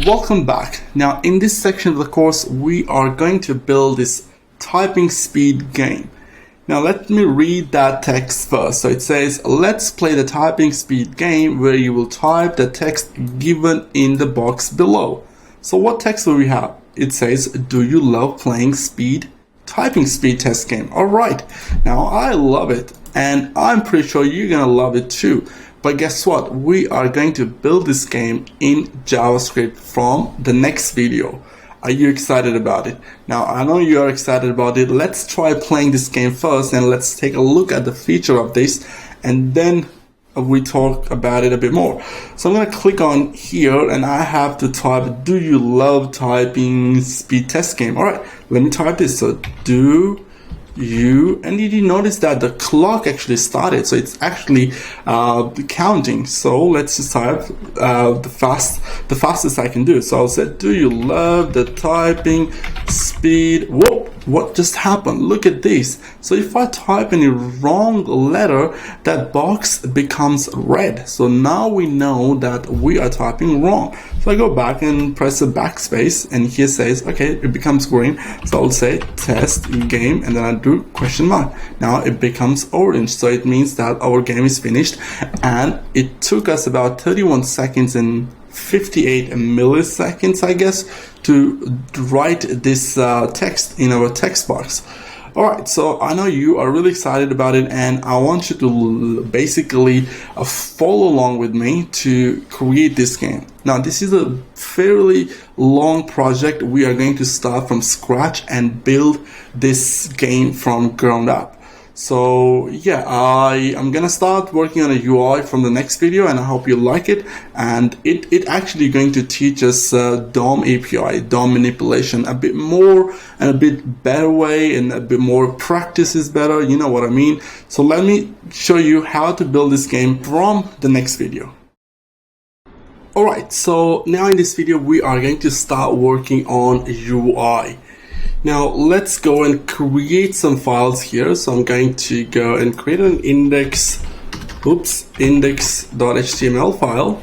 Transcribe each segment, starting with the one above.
Welcome back. Now in this section of the course we are going to build this typing speed game. Now let me read that text first. So it says, let's play the typing speed game where you will type the text given in the box below. So what text will we have? It says, do you love playing typing speed test game? Alright, now I love it and I'm pretty sure you're gonna love it too. But guess what? We are going to build this game in JavaScript from the next video. Are you excited about it? Now, I know you are excited about it. Let's try playing this game first and let's take a look at the feature of this and then we talk about it a bit more. So I'm going to click on here and I have to type, do you love typing speed test game? Alright, let me type this. So do you, and did you notice that the clock actually started? So it's actually counting. So let's just type the fastest I can do. So I'll say, do you love the typing speed? Whoa, what just happened? Look at this. So if I type any wrong letter, that box becomes red. So now we know that we are typing wrong. So I go back and press the backspace and here says, okay, it becomes green. So I'll say test game and then I do question mark. Now it becomes orange. So it means that our game is finished and it took us about 31 seconds and 58 milliseconds, I guess, to write this text in our text box. Alright, so I know you are really excited about it and I want you to basically follow along with me to create this game. Now this is a fairly long project. We are going to start from scratch and build this game from ground up. So yeah, I am gonna start working on a UI from the next video and I hope you like it. And it actually going to teach us DOM API, DOM manipulation a bit more and a bit better way, and a bit more practice is better, you know what I mean. So let me show you how to build this game from the next video. Alright, so now in this video we are going to start working on UI. Now let's go and create some files here. So I'm going to go and create an index.html file,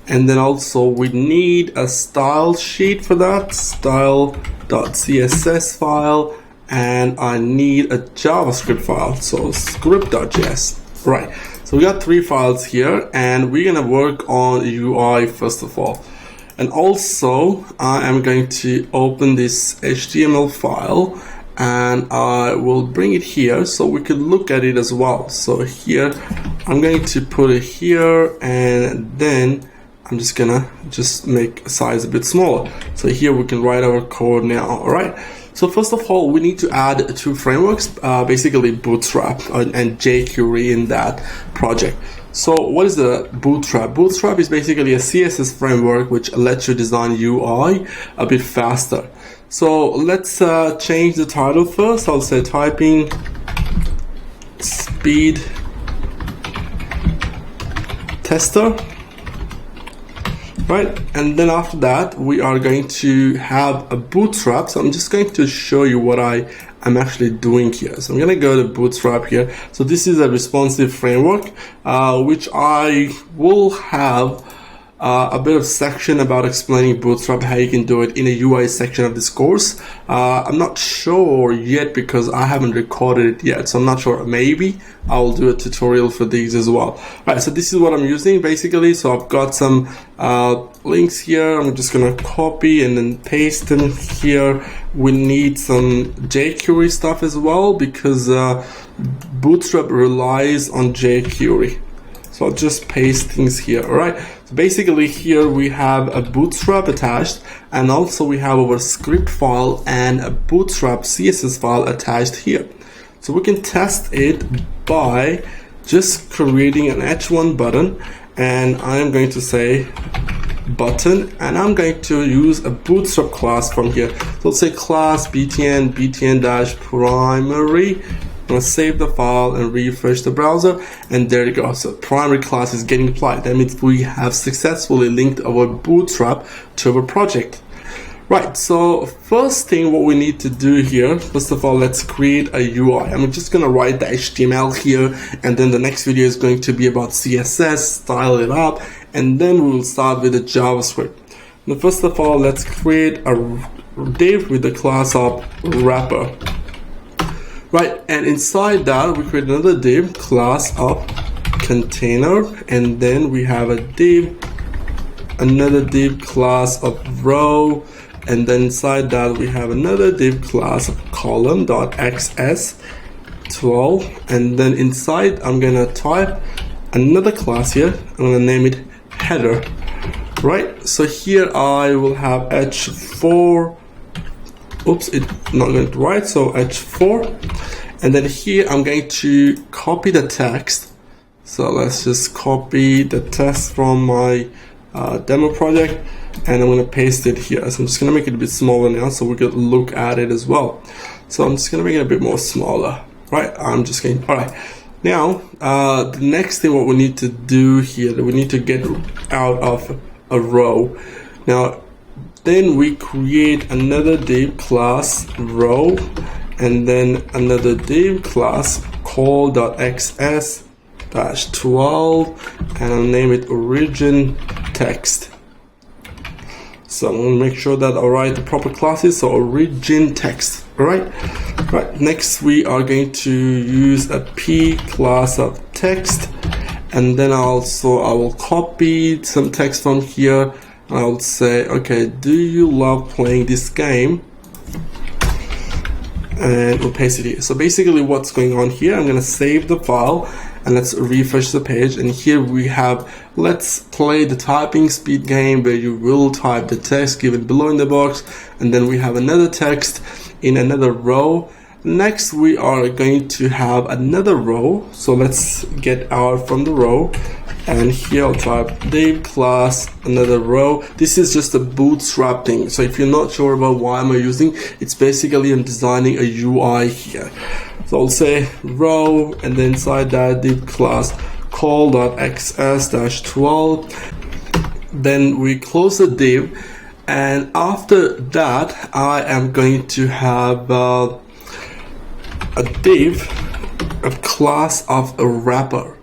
and then also we need a style sheet for that, style.css file, and I need a JavaScript file, so script.js. Right, so we got 3 files here and we're gonna work on UI first of all. And also I am going to open this HTML file and I will bring it here so we can look at it as well. So here I'm going to put it here and then I'm just gonna make a size a bit smaller. So here we can write our code now. Alright, so first of all we need to add 2 frameworks, basically Bootstrap and jQuery in that project. So what is the Bootstrap? Bootstrap is basically a CSS framework which lets you design UI a bit faster. So let's change the title first. I'll say typing speed tester. Right, and then after that we are going to have a Bootstrap. So I'm just going to show you what I'm actually doing here. So I'm going to go to Bootstrap here. So this is a responsive framework which I will have a bit of section about explaining Bootstrap, how you can do it in a UI section of this course. I'm not sure yet because I haven't recorded it yet, so I'm not sure. Maybe I'll do a tutorial for these as well. Alright, so this is what I'm using basically. So I've got some links here. I'm just gonna copy and then paste them here. We need some jQuery stuff as well because Bootstrap relies on jQuery. So I'll just paste things here. Alright, so basically here we have a Bootstrap attached and also we have our script file and a Bootstrap CSS file attached here. So we can test it by just creating an H1 button, and I'm going to say button and I'm going to use a Bootstrap class from here. So let's say class btn-primary. I'm going to save the file and refresh the browser, and there you go. So primary class is getting applied. That means we have successfully linked our Bootstrap to our project. Right, so first thing what we need to do here, first of all, let's create a UI. I'm just going to write the HTML here, and then the next video is going to be about CSS, style it up, and then we will start with the JavaScript. Now, first of all, let's create a div with the class of wrapper. Right, and inside that we create another div class of container, and then we have a div, another div class of row, and then inside that we have another div class of column.xs12, and then inside I'm gonna type another class here. I'm gonna name it header. Right, so here I will have h4. Oops, it's not going to write, so h4, and then here I'm going to copy the text. So let's just copy the text from my demo project, and I'm going to paste it here. So I'm just going to make it a bit smaller now so we can look at it as well. So I'm just going to make it a bit more smaller. Right, I'm just going, all right. Now, the next thing what we need to do here, that we need to get out of a row. Now, then we create another div class row, and then another div class call.xs-12, and I'll name it origin text. So I'm going to make sure that I write the proper classes, so origin text. Right. Next we are going to use a p class of text, and then I will copy some text from here. I'll say, okay, do you love playing this game? And we'll paste it here. So basically what's going on here, I'm gonna save the file and let's refresh the page. And here we have, let's play the typing speed game where you will type the text given below in the box. And then we have another text in another row. Next we are going to have another row. So let's get out from the row. And here I'll type div class, another row. This is just a bootstrap thing. So if you're not sure about why am I using, it's basically I'm designing a UI here. So I'll say row, and then inside that div class call.xs-12. Then we close the div, and after that I am going to have a div, a class of a wrapper.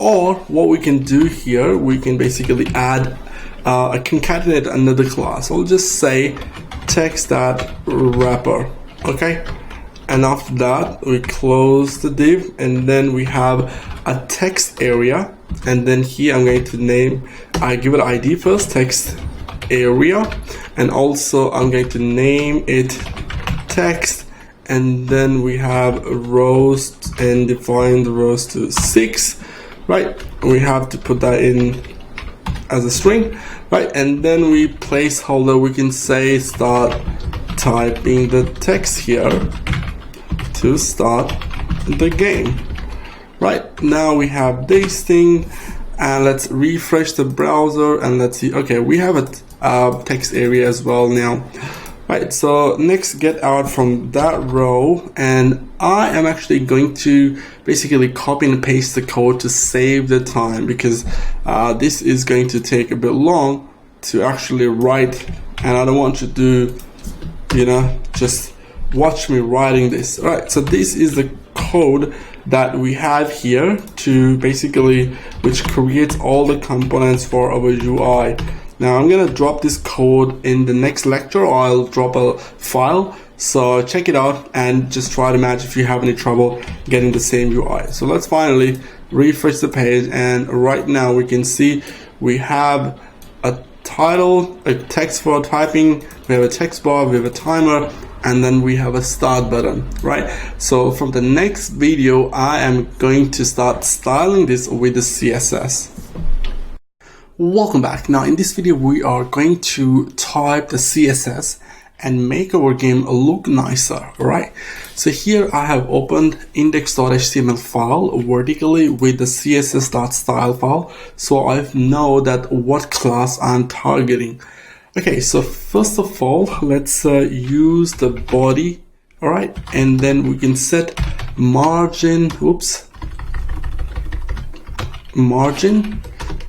Or what we can do here, we can basically add concatenate another class. I'll just say text.wrapper. Okay, and after that we close the div, and then we have a text area, and then here I'm going to give it ID first, text area, and also I'm going to name it text, and then we have rows and define the rows to 6. Right, we have to put that in as a string, right? And then we placeholder, we can say start typing the text here to start the game. Right, now we have this thing, and let's refresh the browser and let's see. Okay, we have a text area as well now. Right, so next get out from that row, and I am actually going to basically copy and paste the code to save the time, because this is going to take a bit long to actually write, and I don't want you to, just watch me writing this. All right, so this is the code that we have here to basically, which creates all the components for our UI. Now I'm gonna drop this code in the next lecture, or I'll drop a file. So check it out and just try to match if you have any trouble getting the same UI. So let's finally refresh the page, and right now we can see we have a title, a text for typing, we have a text bar, we have a timer, and then we have a start button, right? So from the next video, I am going to start styling this with the CSS. Welcome back. Now in this video we are going to type the CSS and make our game look nicer, right? So here I have opened index.html file vertically with the css.style file, so I know that what class I'm targeting. Okay, so first of all, let's use the body, all right? And then we can set margin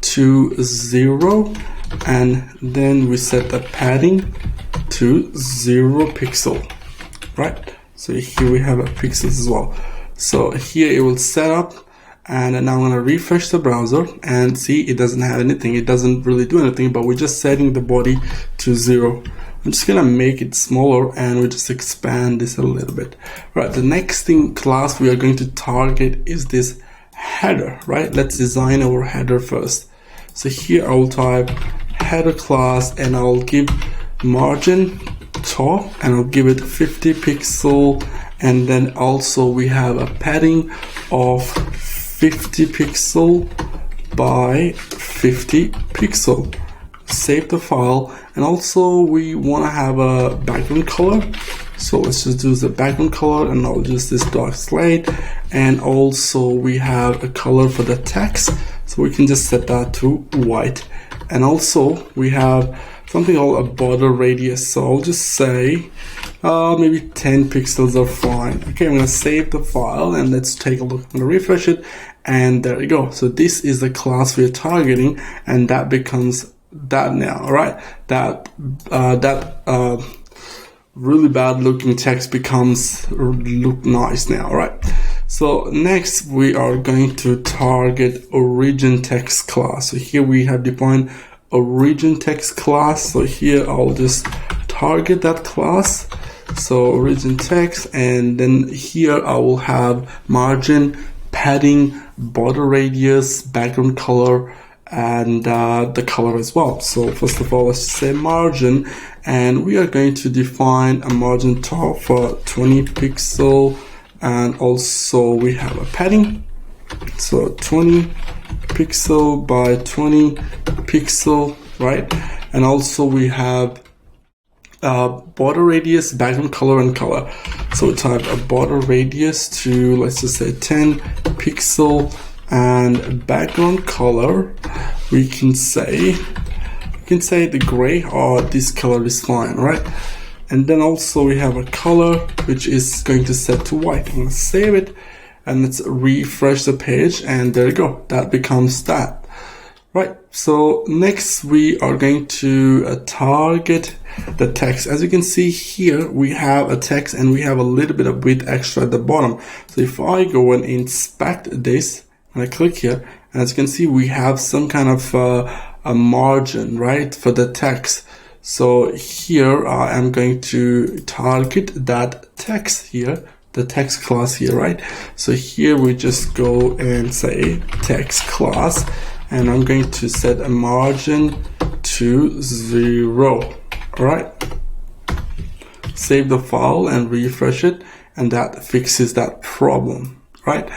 to 0, and then we set the padding to 0 pixel, right? So here we have a pixels as well. So here it will set up, And now I'm going to refresh the browser and see it doesn't have anything. It doesn't really do anything, but we're just setting the body to 0. I'm just going to make it smaller and we'll just expand this a little bit. Right, the next class we are going to target is this header, right? Let's design our header first. So here I'll type header class and I'll give margin top and I'll give it 50 pixel, and then also we have a padding of 50 pixel by 50 pixel. Save the file, and also we want to have a background color, so let's just do the background color and I'll use this dark slate. And also we have a color for the text, so we can just set that to white. And also we have something called a border radius, so I'll just say maybe 10 pixels are fine. Okay, I'm going to save the file and let's take a look. I'm going to refresh it, and there we go. So this is the class we're targeting, and that becomes that now. All right, that really bad looking text becomes look nice now. All right, so next we are going to target origin text class. So here we have defined origin text class, so here I'll just target that class, so origin text, and then here I will have margin, padding, border radius, background color, and the color as well. So first of all, let's say margin, and we are going to define a margin top for 20 pixel, and also we have a padding, so 20 pixel by 20 pixel, right? And also we have border radius, background color, and color. So we type a border radius to, let's just say 10 pixel, and background color we can say the gray or this color is fine, right? And then also we have a color which is going to set to white. I'm going to save it and let's refresh the page, and there you go, that becomes that. Right, so next we are going to target the text. As you can see here, we have a text and we have a little bit of width extra at the bottom. So if I go and inspect this and I click here, and as you can see, we have some kind of a margin, right, for the text. So here I am going to target that text here, the text class here, right? So here we just go and say text class, and I'm going to set a margin to 0. All right, save the file and refresh it, and that fixes that problem, right?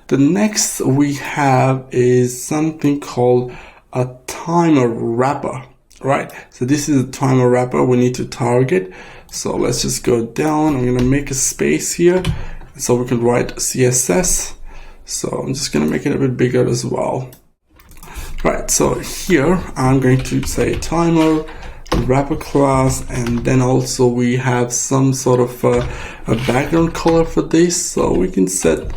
The next we have is something called a timer wrapper, right? So this is a timer wrapper we need to target. So let's just go down. I'm going to make a space here so we can write CSS. So I'm just going to make it a bit bigger as well. Right, so here I'm going to say timer wrapper class, and then also we have some sort of a background color for this, so we can set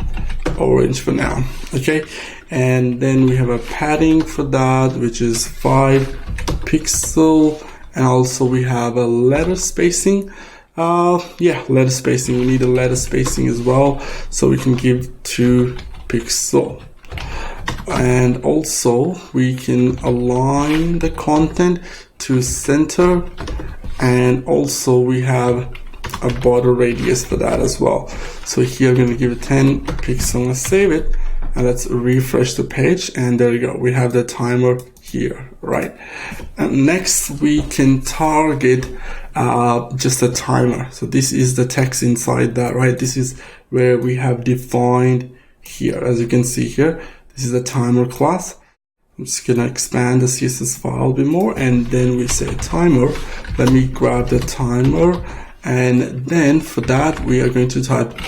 orange for now. Okay, and then we have a padding for that, which is 5 pixel, and also we have a letter spacing. Letter spacing, we need a letter spacing as well, so we can give 2 pixel. And also we can align the content to center, and also we have a border radius for that as well. So here I'm going to give it 10 pixels. I'm going to save it and let's refresh the page, and there you go, we have the timer here, right? And next we can target just a timer. So this is the text inside that, right? This is where we have defined here, as you can see here. This is the timer class. I'm just gonna expand the CSS file a bit more, and then we say timer. Let me grab the timer, and then for that we are going to type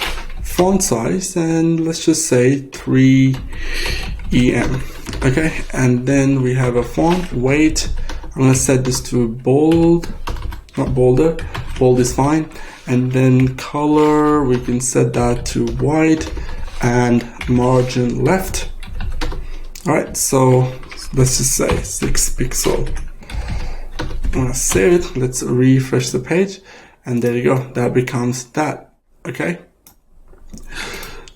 font size, and let's just say 3 EM. Okay, and then we have a font weight. I'm gonna set this to bold, not bolder. Bold is fine. And then color, we can set that to white, and margin left. All right, so let's just say 6 pixel. I'm gonna save it. Let's refresh the page, and there you go. That becomes that. Okay.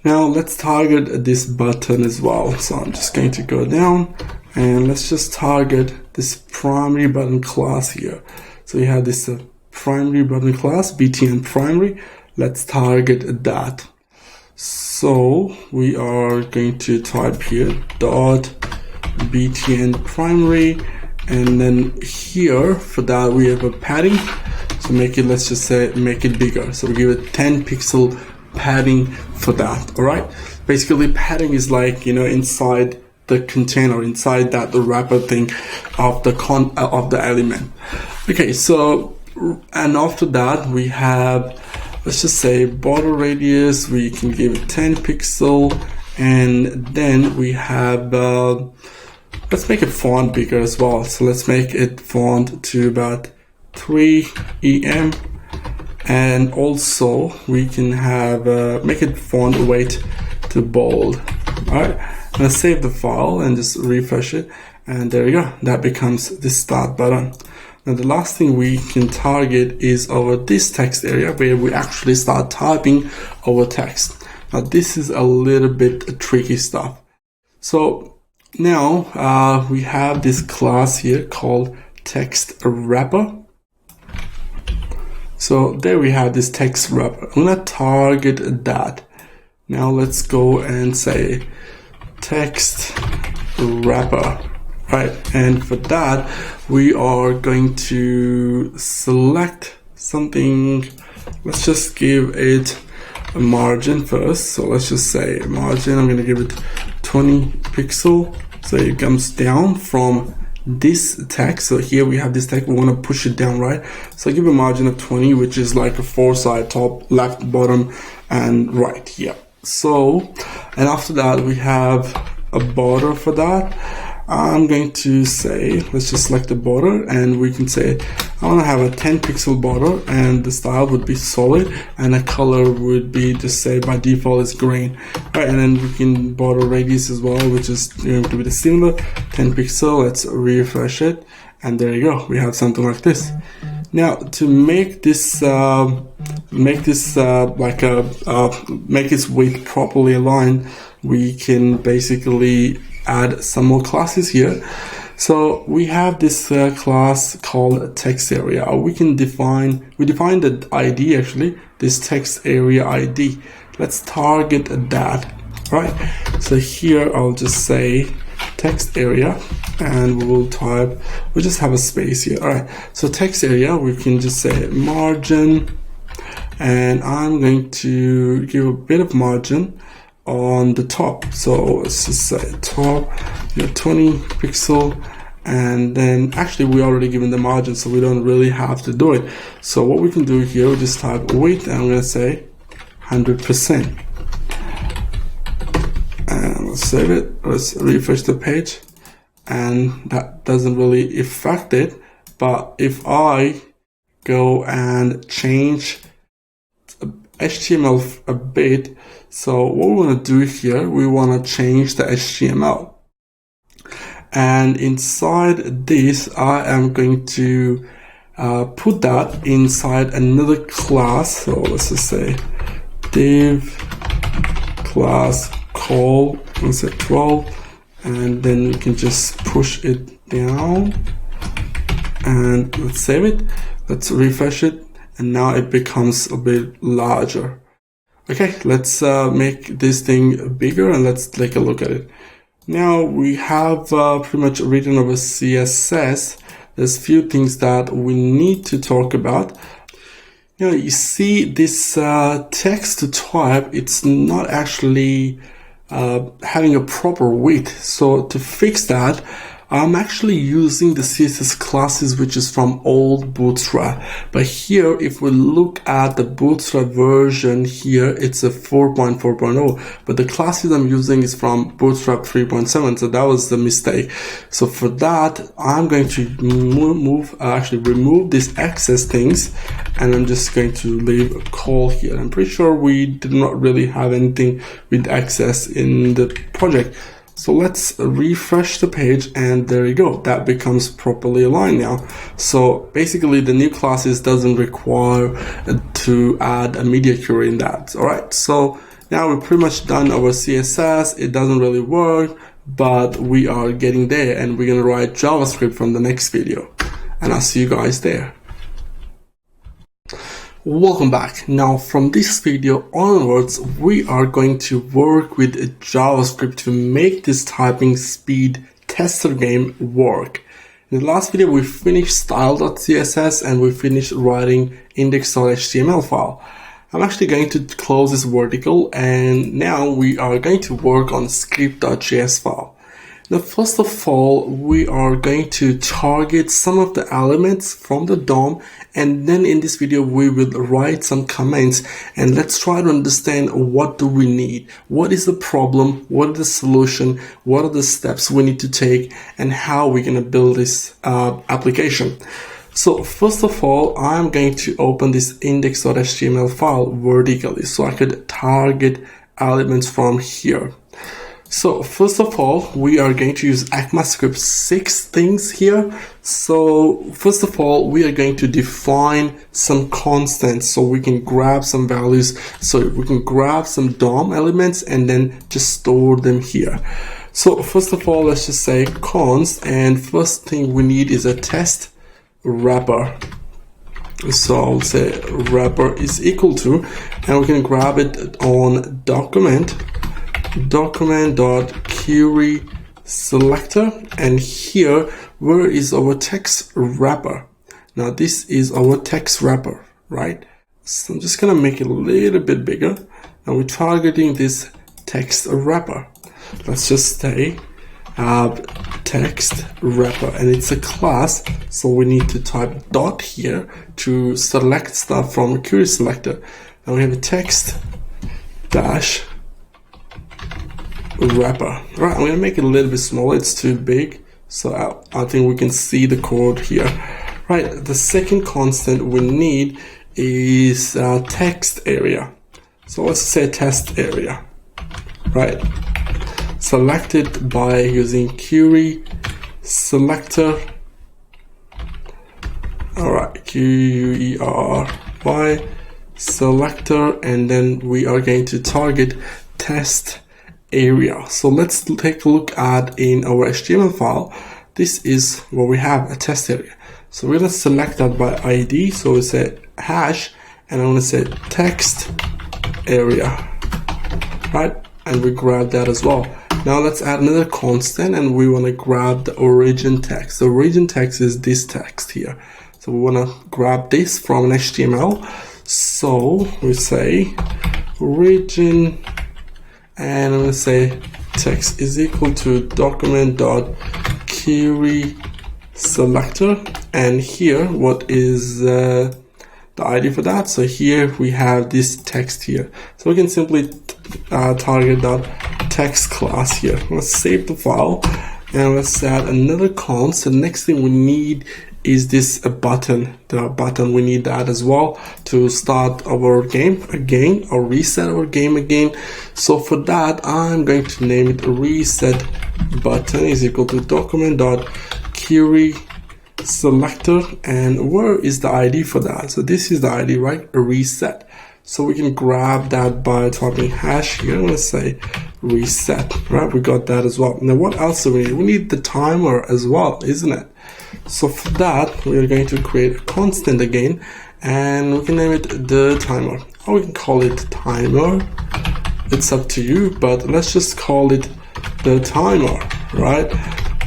Now let's target this button as well. So I'm just going to go down and let's just target this primary button class here. So we have this primary button class, btn primary. Let's target that. So we are going to type here dot btn primary, and then here for that we have a padding. So make it, let's just say, make it bigger. So we give it 10 pixel padding for that. All right. Basically, padding is like, you know, inside the container, inside that the wrapper thing of the element. Okay. So, and after that we have, let's just say, border radius. We can give it 10 pixel, and then we have let's make it font bigger as well. So let's make it font to about 3 em, and also we can have make it font weight to bold. All right, I'm gonna save the file and just refresh it, and there you go. That becomes the start button. Now the last thing we can target is over this text area where we actually start typing over text. Now this is a little bit tricky stuff. So now we have this class here called text wrapper. So there we have this text wrapper. I'm gonna target that. Now let's go and say text wrapper. Right, and for that we are going to select something. Let's just give it a margin first. So let's just say margin, I'm going to give it 20 pixel, so it comes down from this text. So here we have this text, we want to push it down, right? So I give a margin of 20, which is like a 4 side, top, left, bottom, and right here. So, and after that we have a border for that. I'm going to say, let's just select the border, and we can say I want to have a 10 pixel border, and the style would be solid, and the color would be, just say by default is green. All right, and then we can border radius as well, which is going to be the similar 10 pixel. Let's refresh it, and there you go. We have something like this. Now to make this make its width properly aligned, we can basically add some more classes here. So we have this class called text area. We define the ID, actually, this text area ID. Let's target that, right? So here I'll just say text area, and we'll just have a space here. All right, so text area, we can just say margin, and I'm going to give a bit of margin on the top. So let's just say top, 20 pixel, and then actually we already given the margin, so we don't really have to do it. So what we can do here, we just type width, and I'm going to say 100%. And let's save it. Let's refresh the page, and that doesn't really affect it. But if I go and change HTML a bit, so what we want to do here, we want to change the HTML, and inside this I am going to put that inside another class. So let's just say div class call, let's say 12, and then we can just push it down, and let's save it. Let's refresh it, and now it becomes a bit larger. Okay, let's make this thing bigger, and let's take a look at it. Now we have pretty much written over CSS. There's a few things that we need to talk about. Now you see this text to type, it's not actually having a proper width. So to fix that, I'm actually using the CSS classes which is from old Bootstrap. But here, if we look at the Bootstrap version here, it's a 4.4.0. But the classes I'm using is from Bootstrap 3.7. So that was the mistake. So for that, I'm going to remove these excess things, and I'm just going to leave a call here. I'm pretty sure we did not really have anything with excess in the project. So let's refresh the page, and there you go. That becomes properly aligned now. So basically the new classes doesn't require to add a media query in that. All right. So Now we're pretty much done our CSS. It doesn't really work, but we are getting there, and we're gonna write JavaScript from the next video. And I'll see you guys there. Welcome back. Now from this video onwards, we are going to work with JavaScript to make this typing speed tester game work. In the last video, we finished style.css and we finished writing index.html file. I'm actually going to close this vertical, and now we are going to work on script.js file. Now, first of all, we are going to target some of the elements from the DOM, and then in this video, we will write some comments, and let's try to understand what do we need, what is the problem, what is the solution, what are the steps we need to take, and how we're going to build this application. So first of all, I'm going to open this index.html file vertically so I could target elements from here. So first of all, we are going to use ECMAScript 6 things here. So first of all, we are going to define some constants so we can grab some values. So we can grab some DOM elements and then just store them here. So first of all, let's just say const, and first thing we need is a test wrapper. So I'll say wrapper is equal to, and we can grab it on document.query selector, and here, where is our text wrapper? Now this is our text wrapper, right? So I'm just gonna make it a little bit bigger. Now we're targeting this text wrapper. Let's just say text wrapper, and it's a class, so we need to type dot here to select stuff from a query selector. Now we have a text dash wrapper. Right, I'm gonna make it a little bit smaller, it's too big, so I think we can see the code here. Right, the second constant we need is text area. So let's say test area, right? Select it by using query selector. All right, query selector, and then we are going to target test area. So let's take a look at in our HTML file. This is where we have a test area. So we're going to select that by ID. So we say hash, and I'm going to say text area, right? And we grab that as well. Now let's add another constant, and we want to grab the origin text. The origin text is this text here. So we want to grab this from an HTML. So we say origin, and I'm going to say text is equal to document.query selector, and here what is the ID for that? So here we have this text here. So we can simply target that text class here. Let's save the file, and let's add another const. The next thing we need is this button. The button, we need that as well to start our game again, or reset our game again. So for that, I'm going to name it reset button is equal to document.query selector, and where is the ID for that? So this is the ID, right? Reset. So we can grab that by typing hash here. Let's say reset, right? We got that as well. Now what else do we need? We need the timer as well, isn't it? So for that, we are going to create a constant again, and we can name it the timer, or we can call it timer. It's up to you, but let's just call it the timer, right?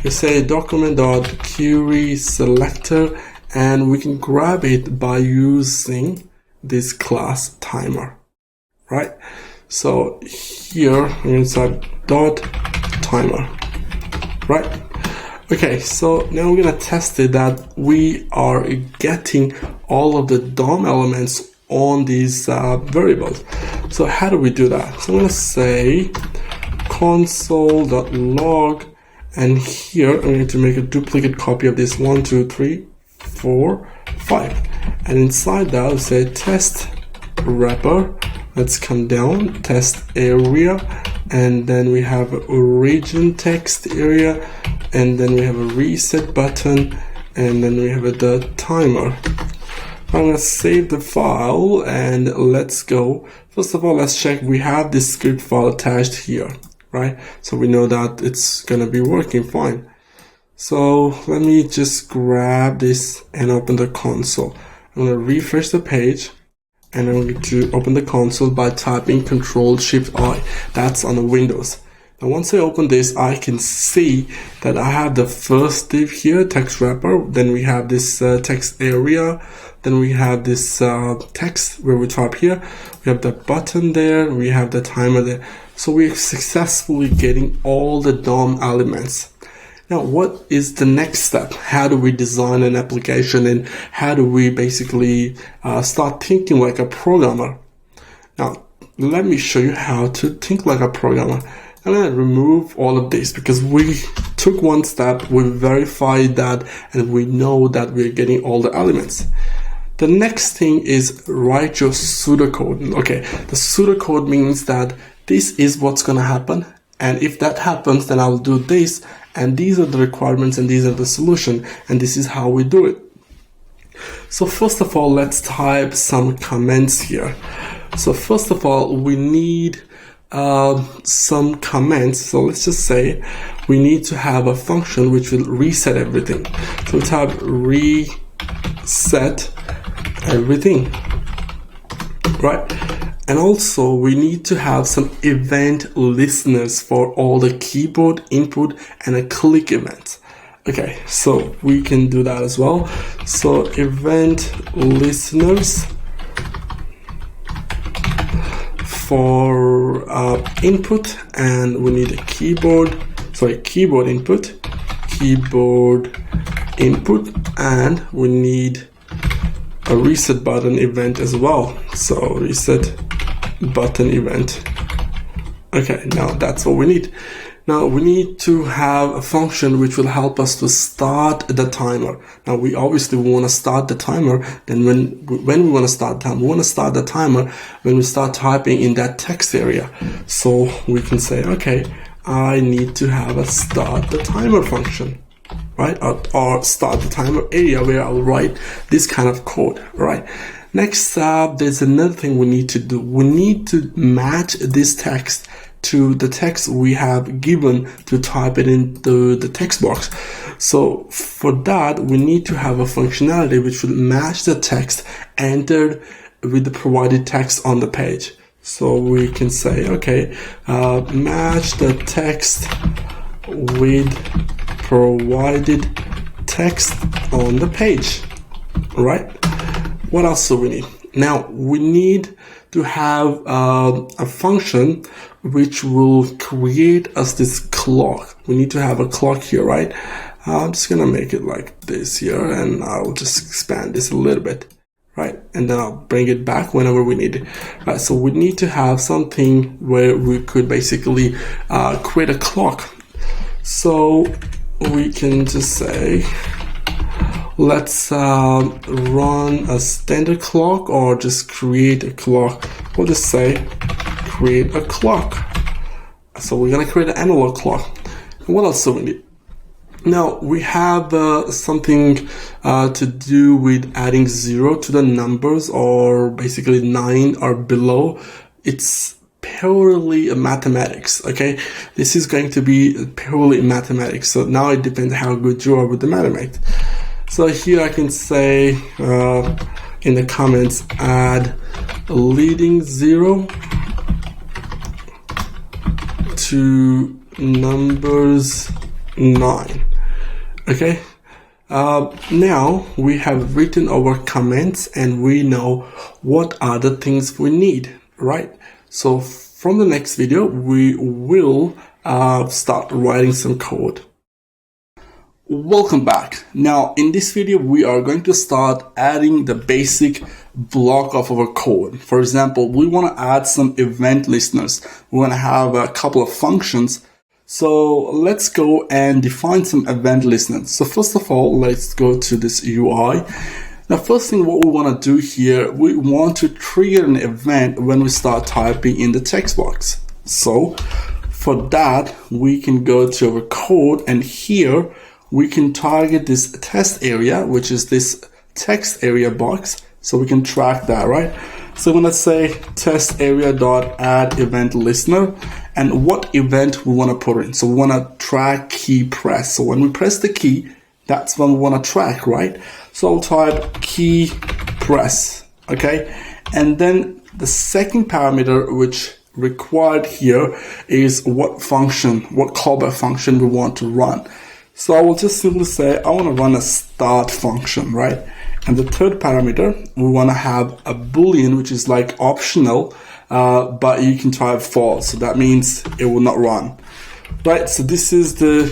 We say document.query selector, and we can grab it by using this class timer, right? So here we're inside dot timer, right? Okay, so now we're gonna test it that we are getting all of the DOM elements on these variables. So how do we do that? So I'm gonna say console.log, and here I'm going to make a duplicate copy of this 1, 2, 3, 4, 5, and inside that I'll say test wrapper. Let's come down, test area, and then we have origin text area, and then we have a reset button, and then we have the timer. I'm going to save the file and let's go. First of all, let's check we have this script file attached here, right? So we know that it's going to be working fine. So let me just grab this and open the console. I'm going to refresh the page and I'm going to open the console by typing Ctrl-Shift-I. That's on the Windows. Now once I open this, I can see that I have the first div here, text wrapper. Then we have this text area. Then we have this text where we type here. We have the button there. We have the timer there. So we're successfully getting all the DOM elements. Now, what is the next step? How do we design an application and how do we basically start thinking like a programmer? Now, let me show you how to think like a programmer. I'm going to remove all of this because we took one step, we verified that, and we know that we're getting all the elements. The next thing is write your pseudocode. Okay, the pseudocode means that this is what's going to happen. And if that happens, then I'll do this. And these are the requirements and these are the solution. And this is how we do it. So first of all, let's type some comments here. So first of all, we need some comments. So let's just say we need to have a function which will reset everything. So we type reset everything, right? And also we need to have some event listeners for all the keyboard input and a click event. Okay, so we can do that as well. So event listeners for input, and we need a keyboard input, and we need a reset button event as well. So reset button event. Okay, now that's what we need. Now we need to have a function which will help us to start the timer. Now we obviously want to start the timer. Then when we want to start the timer, we want to start the timer when we start typing in that text area. So we can say, okay, I need to have a start the timer function, right? Or start the timer area where I'll write this kind of code, right? Next up, there's another thing we need to do. We need to match this text to the text we have given to type it into the text box. So for that, we need to have a functionality which will match the text entered with the provided text on the page. So we can say, okay, match the text with provided text on the page, right? What else do we need? Now we need to have a function which will create us this clock. We need to have a clock here, right? I'm just gonna make it like this here, and I'll just expand this a little bit, right? And then I'll bring it back whenever we need it. Right, so we need to have something where we could basically create a clock. So we can just say, let's run a standard clock or just create a clock. We'll just say create a clock. So we're going to create an analog clock. What else do we need? Now we have something to do with adding 0 to the numbers, or basically 9 or below. It's purely mathematics, okay? This is going to be purely mathematics. So now it depends how good you are with the mathematics. So here I can say in the comments, add a leading 0 to numbers 9. Okay. Now we have written our comments and we know what are the things we need, right? So from the next video, we will start writing some code. Welcome back. Now in this video, we are going to start adding the basic block of our code. For example, we want to add some event listeners. We want to have a couple of functions. So let's go and define some event listeners. So first of all, let's go to this UI. Now, first thing what we want to do here, we want to trigger an event when we start typing in the text box. So for that, we can go to our code, and here we can target this test area, which is this text area box, so we can track that, right? So I'm gonna say test area dot add event listener, and what event we want to put in. So we want to track key press. So when we press the key, that's when we want to track, right? So I'll type key press, okay? And then the second parameter which required here is what function, what callback function we want to run. So I will just simply say I want to run a start function, right? And the third parameter, we want to have a boolean, which is like optional, but you can type false. So that means it will not run, right? So this is the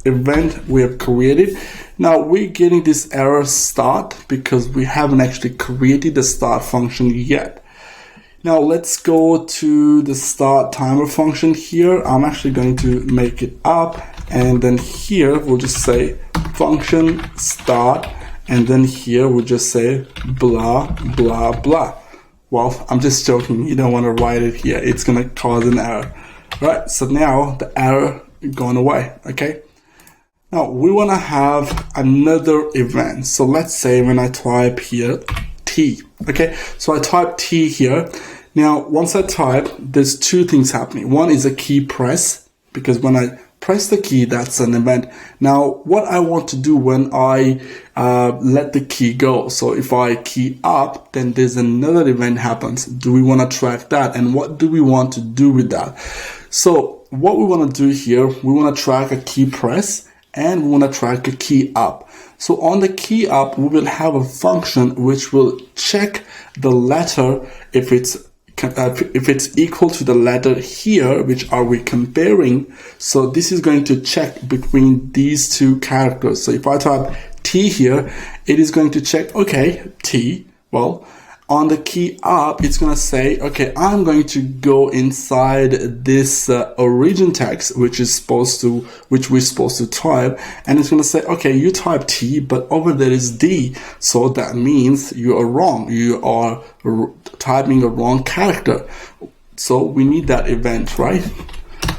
event we have created. Now we're getting this error start because we haven't actually created the start function yet. Now let's go to the start timer function here. I'm actually going to make it up, and then here we'll just say function start, and then here we'll just say blah blah blah. Well, I'm just joking, you don't want to write it here, it's gonna cause an error. Right, so now the error gone away, okay? Now we want to have another event. So let's say when I type here T, okay? So I type T here. Now once I type, there's two things happening. One is a key press, because when I press the key, that's an event. Now what I want to do when I let the key go, so if I key up, then there's another event happens. Do we want to track that, and what do we want to do with that? So what we want to do here, we want to track a key press, and we want to track a key up. So on the key up, we will have a function which will check the letter if it's equal to the letter here, which are we comparing. So this is going to check between these two characters. So if I type T here, it is going to check, okay, T, well, on the key up, it's going to say, okay, I'm going to go inside this origin text, which we're supposed to type, and it's going to say, okay, you type T, but over there is D, so that means you are wrong. You are typing a wrong character. So we need that event, right?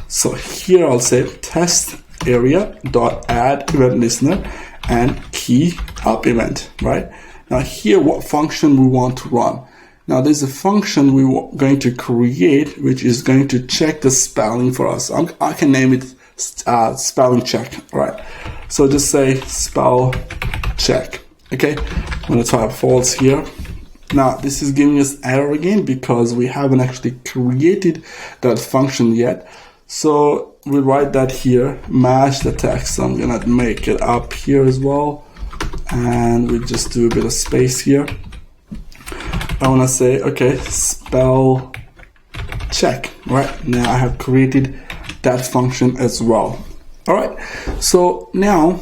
So here I'll say test area dot add event listener and key up event, right? Now here, what function we want to run. Now there's a function we're going to create, which is going to check the spelling for us. I can name it spelling check, right? So just say spell check, okay? I'm gonna type false here. Now this is giving us error again because we haven't actually created that function yet. So we write that here, match the text. So I'm gonna make it up here as well. And we just do a bit of space here. I want to say, okay, spell check, right? Now I have created that function as well. All right, so now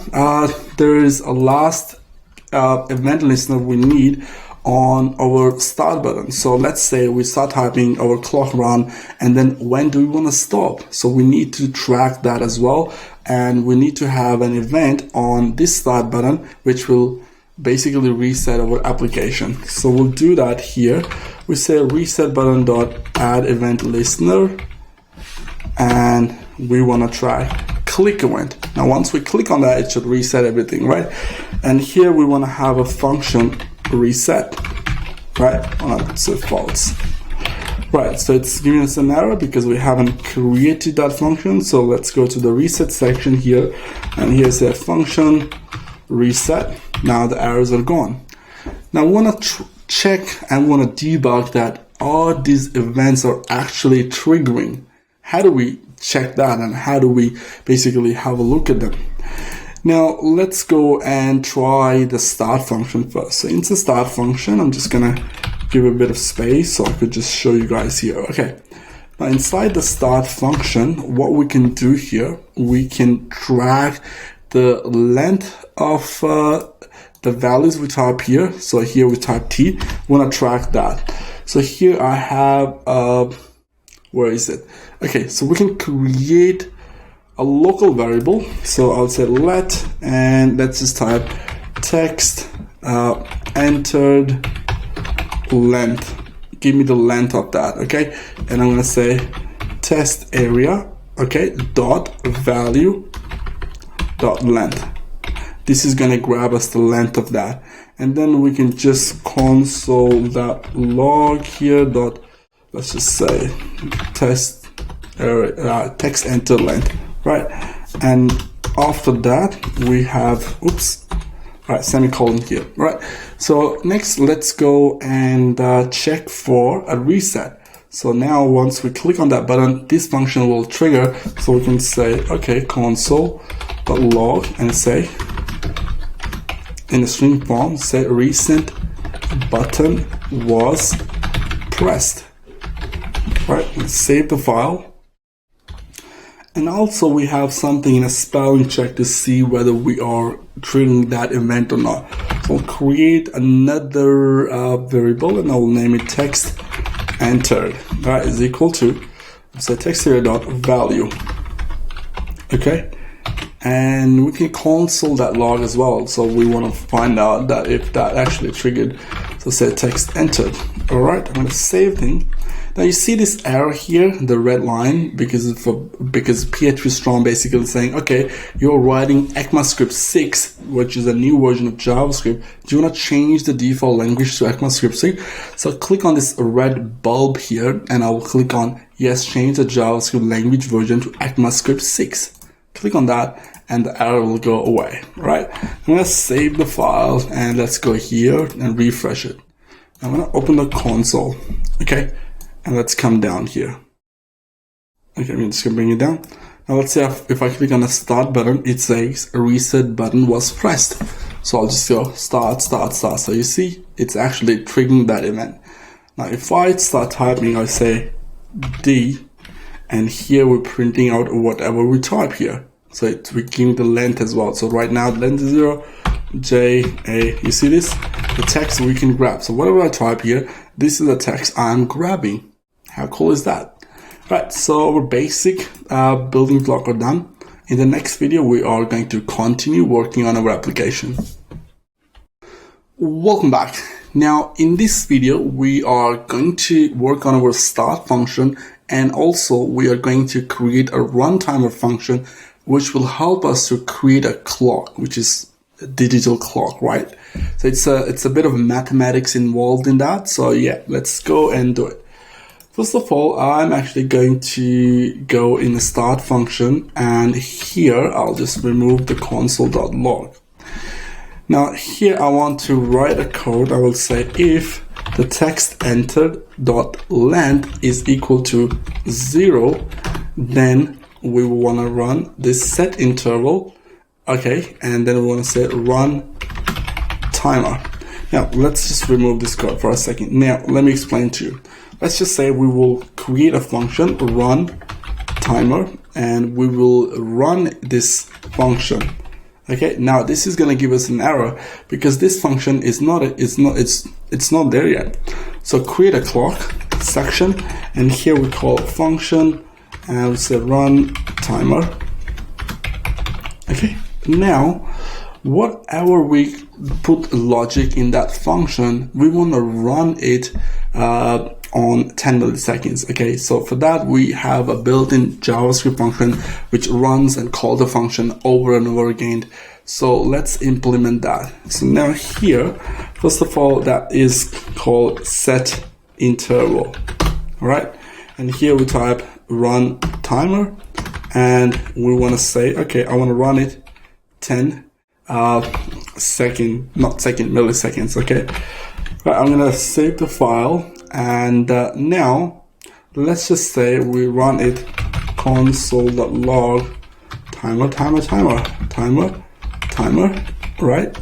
there is a last event listener we need on our start button. So let's say we start typing, our clock run, and then when do we want to stop? So we need to track that as well, and we need to have an event on this start button which will basically reset our application. So we'll do that here. We say reset button dot add event listener, and we want to track click event. Now once we click on that, it should reset everything, right? And here we want to have a function reset, right? So false, right? So it's giving us an error because we haven't created that function. So let's go to the reset section here, and here's a function reset. Now the errors are gone. Now we want to check and want to debug that all these events are actually triggering. How do we check that, and how do we basically have a look at them? Now let's go and try the start function first. So into start function, I'm just gonna give a bit of space so I could just show you guys here. Okay, now inside the start function, what we can do here, we can track the length of the values we type here. So here we type T, we want to track that. So here I have, where is it? Okay, so we can create a local variable. So I'll say let, and let's just type text entered length. Give me the length of that, okay? And I'm gonna say test area, okay, dot value dot length. This is gonna grab us the length of that. and then we can just console.log here dot, let's just say text enter length, right? And after that we have right, semicolon here, right? So next let's go and check for a reset. So now once we click on that button, this function will trigger. So we can say, okay, console.log and say in the string form, say recent button was pressed, right? Let's save the file. And also we have something in a spelling check to see whether we are triggering that event or not. So I'll create another variable and I will name it text entered, right, is equal to, so text here dot value. Okay, and we can console that log as well. So we want to find out that if that actually triggered. So say text entered. All right, I'm going to save thing. Now you see this error here, the red line, because PHP Strong basically saying, okay, you're writing ECMAScript 6, which is a new version of JavaScript. Do you want to change the default language to ECMAScript 6? So click on this red bulb here, and I will click on yes, change the JavaScript language version to ECMAScript 6. Click on that, and the error will go away. Right? I'm gonna save the file, and let's go here and refresh it. I'm gonna open the console. Okay. And let's come down here. Okay, I'm just gonna bring it down. Now let's say if I click on the start button, it says a reset button was pressed. So I'll just go start. So you see, it's actually triggering that event. Now if I start typing, I say D, and here we're printing out whatever we type here. So we're giving the length as well. So right now the length is 0, J, A, you see this? The text we can grab. So whatever I type here, this is the text I'm grabbing. How cool is that? Right, so our basic building block are done. In the next video, we are going to continue working on our application. Welcome back. Now, in this video, we are going to work on our start function, and also we are going to create a runtimer function, which will help us to create a clock, which is a digital clock, right? So it's a bit of mathematics involved in that. So yeah, let's go and do it. First of all, I'm actually going to go in the start function, and here I'll just remove the console.log. Now here I want to write a code. I will say if the text entered dot length is equal to 0, then we will want to run this set interval. Okay, and then we want to say run timer. Now let's just remove this code for a second. Now let me explain to you. Let's just say we will create a function run timer, and we will run this function. Okay, now this is going to give us an error because this function is not there yet. So create a clock section, and here we call function, and we say run timer. Okay, now whatever we put logic in that function, we want to run it on 10 milliseconds. Okay, so for that we have a built-in JavaScript function which runs and calls the function over and over again. So let's implement that. So now here, first of all, that is called set interval. All right, and here we type run timer, and we want to say, okay, I want to run it 10 milliseconds. Okay, right, I'm gonna save the file, and now let's just say we run it console.log timer, right?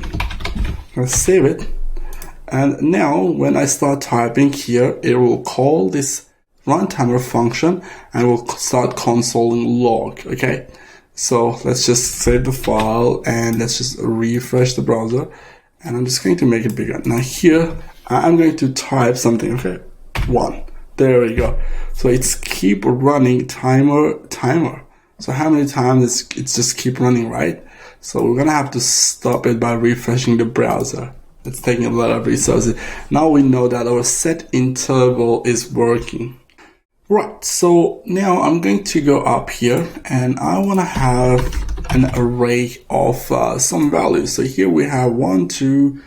Let's save it, and now when I start typing here, it will call this runtimer function and will start consoling log. Okay, so let's just save the file and let's just refresh the browser, and I'm just going to make it bigger. Now here I'm going to type something. Okay, 1, there we go. So it's keep running timer. So how many times it's just keep running, right? So we're gonna have to stop it by refreshing the browser. It's taking a lot of resources. Now we know that our set interval is working. Right, so now I'm going to go up here, and I want to have an array of some values. So here we have 1, 2,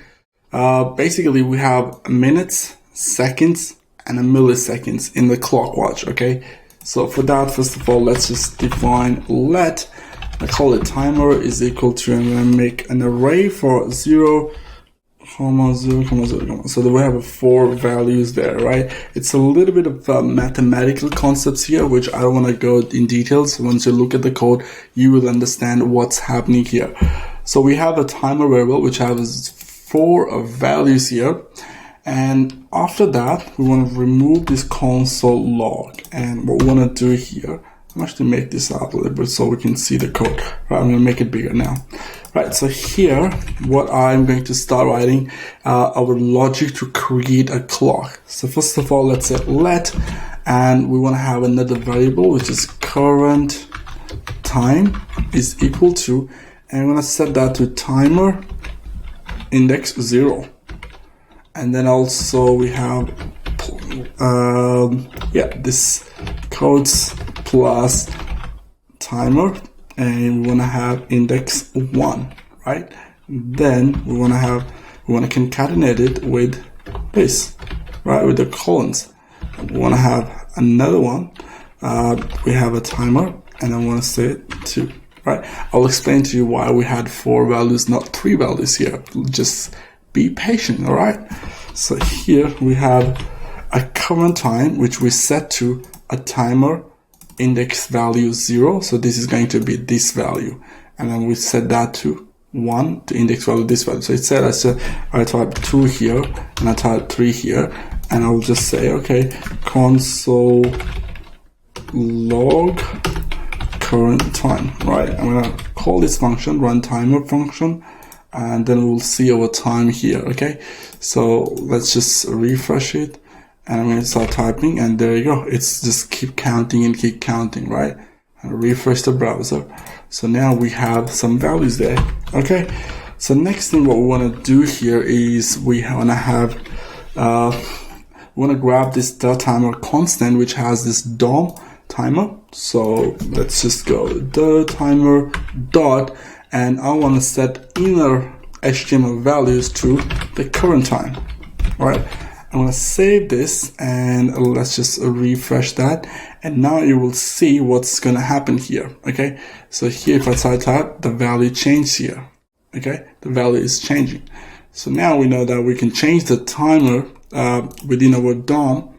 basically we have minutes, seconds, and a milliseconds in the clock watch, okay? So for that, first of all, let's just define let, I call it timer is equal to, I'm going to make an array for 0, 0, 0, 0. So we have 4 values there, right? It's a little bit of mathematical concepts here, which I don't want to go in details. Once you look at the code, you will understand what's happening here. So we have a timer variable, which has 4 values here. And after that, we want to remove this console log. And what we want to do here, I'm actually make this out a little bit so we can see the code. Right, I'm going to make it bigger now. Right, so here, what I'm going to start writing our logic to create a clock. So first of all, let's say let, and we want to have another variable, which is current time is equal to, and I'm going to set that to timer index 0. And then also we have, this codes plus timer, and we want to have index 1, right? Then we want to concatenate it with this, right? With the colons. We want to have another one. We have a timer, and I want to say it 2, right? I'll explain to you why we had 4 values, not 3 values here. Just be patient, all right? So here we have a current time, which we set to a timer index value 0. So this is going to be this value. And then we set that to 1 to index value this value. So it said I type 2 here and I type 3 here. And I'll just say, okay, console log current time, right? I'm going to call this function run timer function. And then we'll see our time here, okay? So let's just refresh it, and I'm going to start typing, and there you go. It's just keep counting and keep counting, right? And refresh the browser. So now we have some values there, okay? So next thing what we want to do here is we want to have, we want to grab this timer constant, which has this DOM timer. So let's just go the timer dot, and I want to set inner HTML values to the current time. All right, I'm going to save this, and let's just refresh that. And now you will see what's going to happen here. Okay, so here if I type, the value changed here. Okay, the value is changing. So now we know that we can change the timer within our DOM.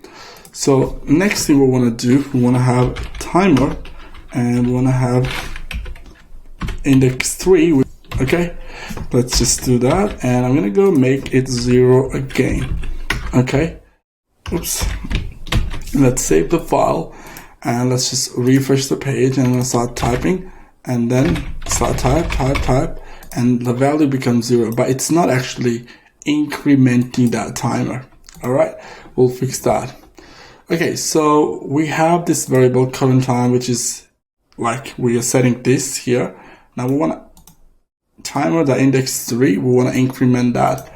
So next thing we want to do, we want to have timer, and we want to have index 3, okay? Let's just do that, and I'm gonna go make it 0 again, okay? Oops. Let's save the file, and let's just refresh the page, and I'm gonna start typing, and then start type, and the value becomes 0, but it's not actually incrementing that timer, all right? We'll fix that. Okay, so we have this variable current time, which is like we are setting this here. Now we want to timer the index 3, we want to increment that.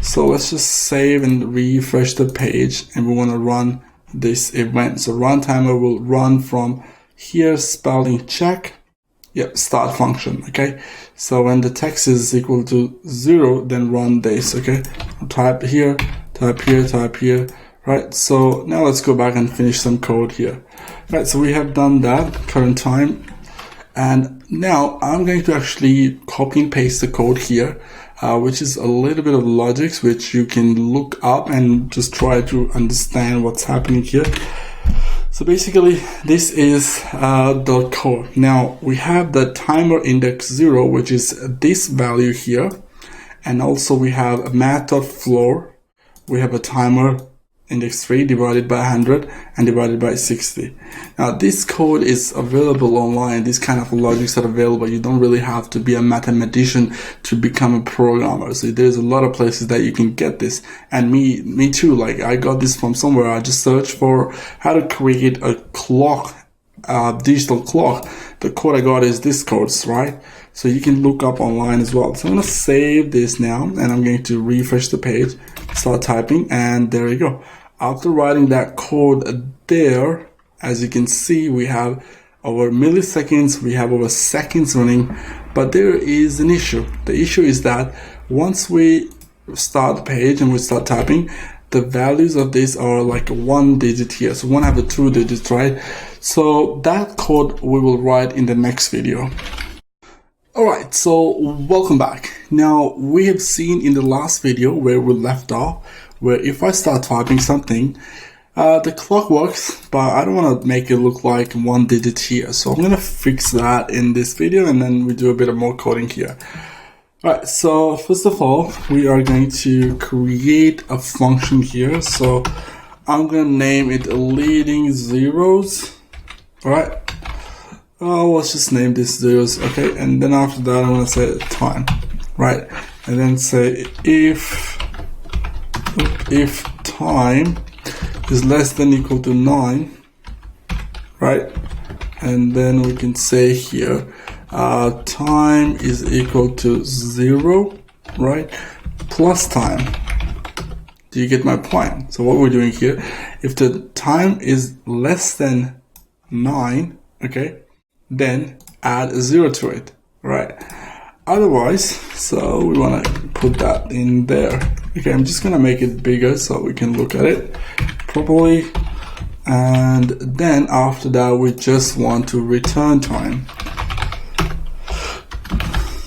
So let's just save and refresh the page, and we want to run this event. So run timer will run from here, spelling check, start function, okay? So when the text is equal to 0, then run this, okay? Type here, right? So now let's go back and finish some code here. Right, so we have done that, current time. And now I'm going to actually copy and paste the code here, which is a little bit of logics, which you can look up and just try to understand what's happening here. So basically, this is the code. Now we have the timer index 0, which is this value here. And also we have a math.floor. We have a timer index 3 divided by 100 and divided by 60. Now this code is available online. These kind of logics are available. You don't really have to be a mathematician to become a programmer. So there's a lot of places that you can get this. And me too, like I got this from somewhere. I just searched for how to create a clock, digital clock. The code I got is this codes, right? So you can look up online as well. So I'm going to save this now, and I'm going to refresh the page, start typing, and there you go. After writing that code there, as you can see, we have our milliseconds, we have our seconds running, but there is an issue. The issue is that once we start page and we start typing, the values of this are like 1 digit here. So we want to have the 2 digits, right? So that code we will write in the next video. Alright, so welcome back. Now we have seen in the last video where we left off, where if I start typing something, the clock works, but I don't want to make it look like 1 digit here. So I'm going to fix that in this video and then we do a bit of more coding here. Alright, so first of all, we are going to create a function here. So I'm going to name it leading zeros. Alright, let's just name this zeros. Okay, and then after that, I'm going to say time. Right, and then say if time is less than equal to 9, right? And then we can say here, time is equal to 0, right? Plus time. Do you get my point? So what we're doing here, if the time is less than 9, okay, then add 0 to it, right? Otherwise, so we want to put that in there. Okay, I'm just going to make it bigger so we can look at it properly. And then after that, we just want to return time.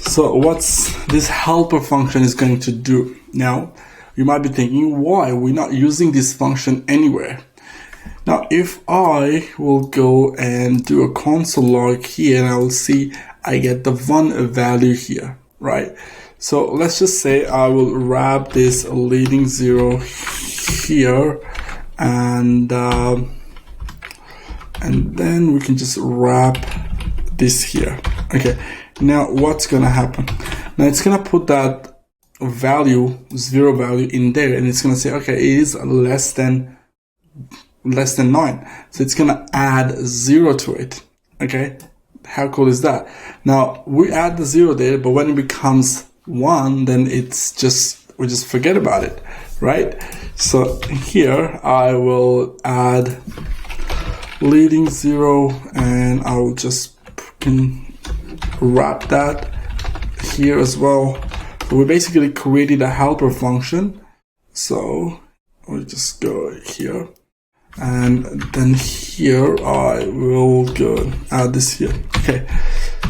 So what's this helper function is going to do? Now, you might be thinking, why we're not using this function anywhere? Now, if I will go and do a console log here, and I will see I get the 1 value here, right? So let's just say I will wrap this leading 0 here, and then we can just wrap this here. Okay, now what's gonna happen? Now it's gonna put that value, 0 value in there, and it's gonna say, okay, it is less than 9. So it's gonna add 0 to it. Okay, how cool is that? Now we add the 0 there, but when it becomes 1, then it's just, we just forget about it, right? So here I will add leading 0, and I will just can wrap that here as well. So we basically created a helper function. So we'll just go here, and then here I will go add this here. Okay,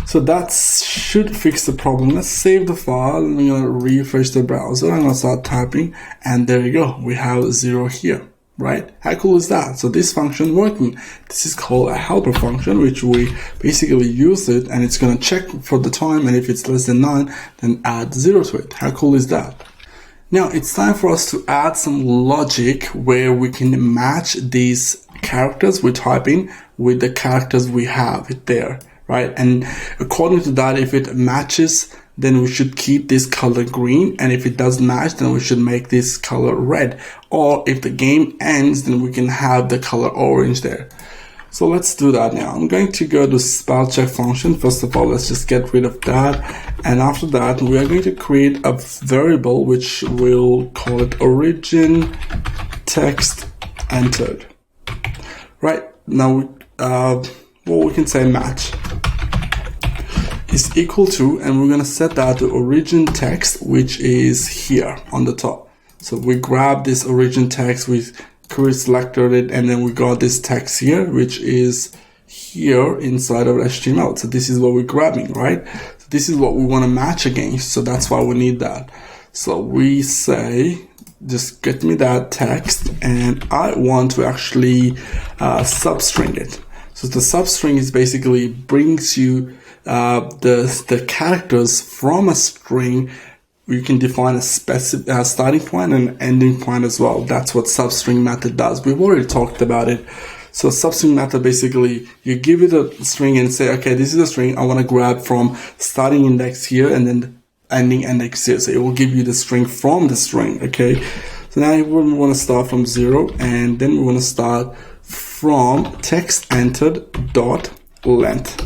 so that should fix the problem. Let's save the file, and I'm gonna refresh the browser. I'm gonna start typing, and there you go. We have 0 here, right? How cool is that? So this function working. This is called a helper function, which we basically use it, and it's gonna check for the time, and if it's less than 9, then add 0 to it. How cool is that? Now it's time for us to add some logic where we can match these characters we're typing with the characters we have it there, right? And according to that, if it matches, then we should keep this color green, and if it doesn't match, then we should make this color red. Or if the game ends, then we can have the color orange there. So let's do that now. I'm going to go to spell check function. First of all, let's just get rid of that. And after that, we are going to create a variable which we'll call it origin text entered. Right, now what we can say match is equal to, and we're going to set that to origin text, which is here on the top. So we grab this origin text, we selected it, and then we got this text here, which is here inside of HTML. So this is what we're grabbing, right? So this is what we want to match against. So that's why we need that. So we say, just get me that text, and I want to actually substring it. So the substring is basically brings you the characters from a string. You can define a specific starting point and ending point as well. That's what substring method does. We've already talked about it. So substring method, basically, you give it a string and say, okay, this is a string I want to grab from starting index here and then ending index here. So it will give you the string from the string, okay? So now we want to start from 0, and then we want to start from text entered dot length,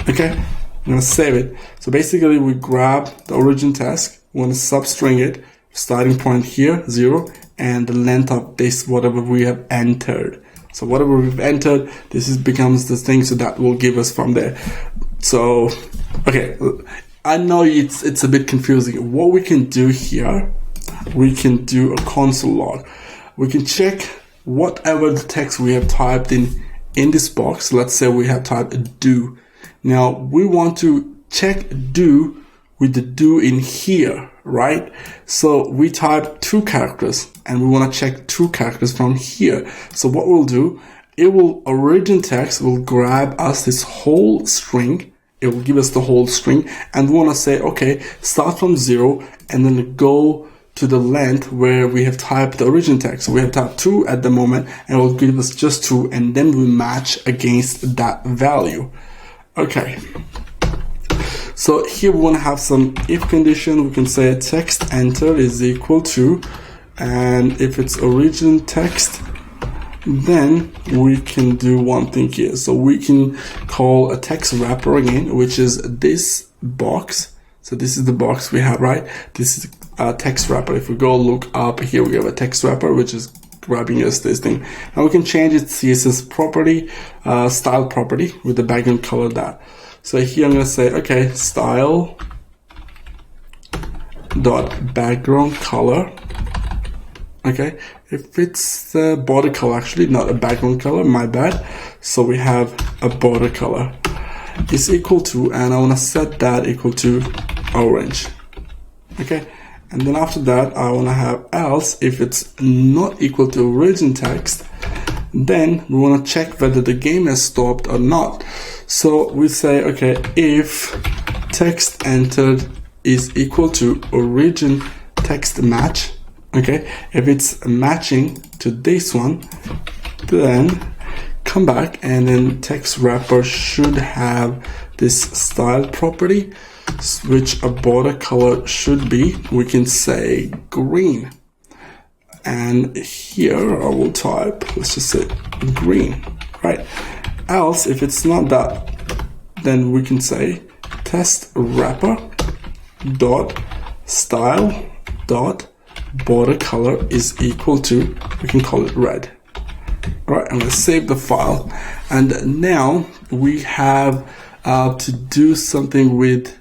okay? I'm going to save it. So basically, we grab the origin text, we want to substring it, starting point here, 0, and the length of this, whatever we have entered. So whatever we've entered, this becomes the thing, so that will give us from there. So, okay, I know it's a bit confusing. What we can do here, we can do a console log. We can check whatever the text we have typed in this box. Let's say we have typed do. Now we want to check do with the do in here, right? So we type 2 characters and we want to check 2 characters from here. So what we'll do, origin text will grab us this whole string. It will give us the whole string, and we want to say, okay, start from 0 and then go to the length where we have typed the origin text. So we have typed 2 at the moment, and it will give us just 2, and then we match against that value. Okay. So here we want to have some if condition. We can say text enter is equal to, and if it's origin text, then we can do one thing here. So we can call a text wrapper again, which is this box. So this is the box we have, right? This is a text wrapper. If we go look up here, we have a text wrapper, which is grabbing us this thing. And we can change its CSS property, style property with the background color that. So here I'm going to say, okay, style dot background color. Okay, if it's the border color, actually not a background color, my bad. So we have a border color is equal to, and I want to set that equal to orange. Okay, and then after that I want to have else. If it's not equal to origin text, then we want to check whether the game has stopped or not. So we say, okay, if text entered is equal to origin text match. Okay, if it's matching to this one, then come back, and then text wrapper should have this style property, which a border color should be, we can say green. And here I will type, let's just say green, right? Else, if it's not that, then we can say test wrapper dot style dot border color is equal to, we can call it red. All right, I'm going to save the file, and now we have to do something with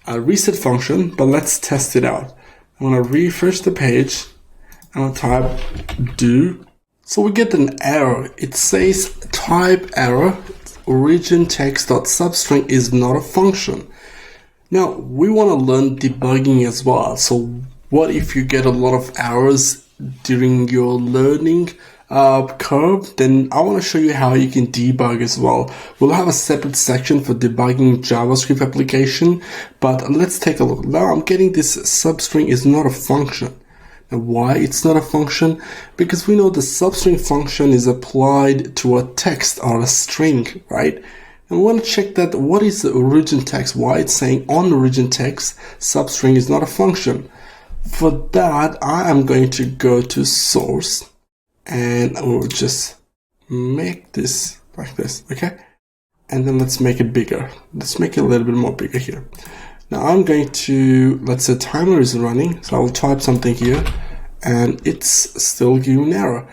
a reset function, but let's test it out. I'm going to refresh the page. I'm going to type do. So we get an error. It says type error, origin text.substring is not a function. Now we want to learn debugging as well. So what if you get a lot of errors during your learning curve? Then I want to show you how you can debug as well. We'll have a separate section for debugging JavaScript application, but let's take a look. Now I'm getting this substring is not a function. Now why it's not a function? Because we know the substring function is applied to a text or a string, right? And we want to check that what is the origin text, why it's saying on origin text substring is not a function. For that, I am going to go to source, and I will just make this like this, okay? And then let's make it bigger. Let's make it a little bit more bigger here. Now I'm going to, let's say timer is running, so I will type something here, and it's still giving an error.